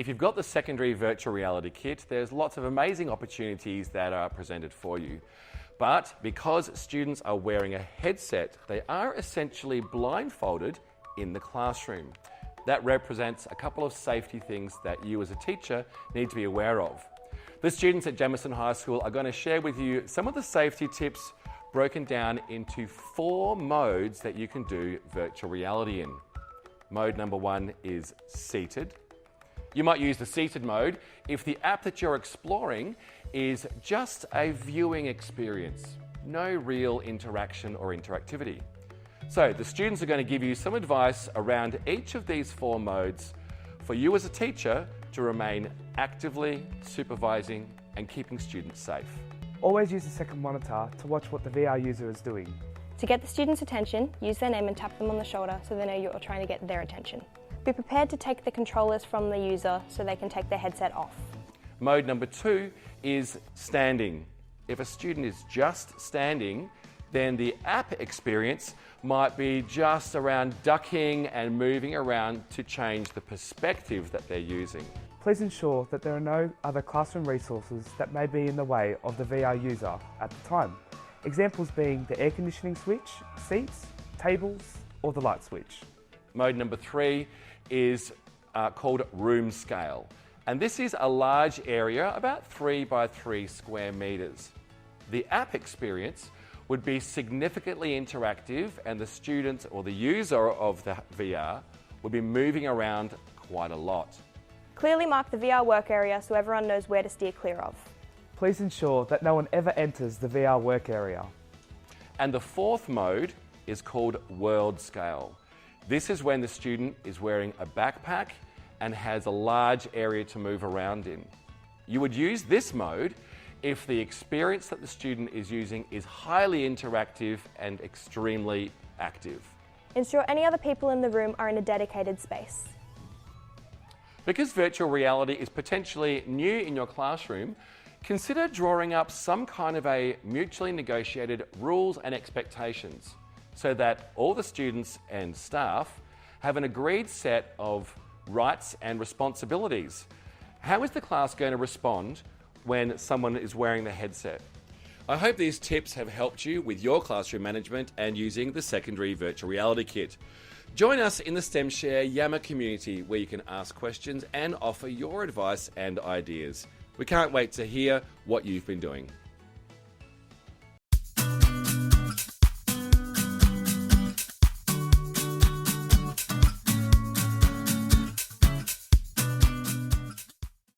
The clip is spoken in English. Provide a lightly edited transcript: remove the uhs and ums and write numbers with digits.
If you've got the secondary virtual reality kit, there's lots of amazing opportunities that are presented for you. But because students are wearing a headset, they are essentially blindfolded in the classroom. That represents a couple of safety things that you as a teacher need to be aware of. The students at Jamison High School are going to share with you some of the safety tips broken down into 4 modes that you can do virtual reality in. Mode number 1 is seated. You might use the seated mode if the app that you're exploring is just a viewing experience, no real interaction or interactivity. So the students are going to give you some advice around each of these 4 modes for you as a teacher to remain actively supervising and keeping students safe. Always use the second monitor to watch what the VR user is doing. To get the students' attention, use their name and tap them on the shoulder so they know you're trying to get their attention. Be prepared to take the controllers from the user so they can take their headset off. Mode number 2 is standing. If a student is just standing, then the app experience might be just around ducking and moving around to change the perspective that they're using. Please ensure that there are no other classroom resources that may be in the way of the VR user at the time. Examples being the air conditioning switch, seats, tables, or the light switch. Mode number 3 is called Roomscale. And this is a large area, about 3 by 3 square meters. The app experience would be significantly interactive and the student or the user of the VR would be moving around quite a lot. Clearly mark the VR work area so everyone knows where to steer clear of. Please ensure that no one ever enters the VR work area. And the 4th mode is called Worldscale. This is when the student is wearing a backpack and has a large area to move around in. You would use this mode if the experience that the student is using is highly interactive and extremely active. Ensure any other people in the room are in a dedicated space. Because virtual reality is potentially new in your classroom, consider drawing up some kind of a mutually negotiated rules and expectations so that all the students and staff have an agreed set of rights and responsibilities. How is the class going to respond when someone is wearing the headset? I hope these tips have helped you with your classroom management and using the secondary virtual reality kit. Join us in the STEMshare Yammer community where you can ask questions and offer your advice and ideas. We can't wait to hear what you've been doing.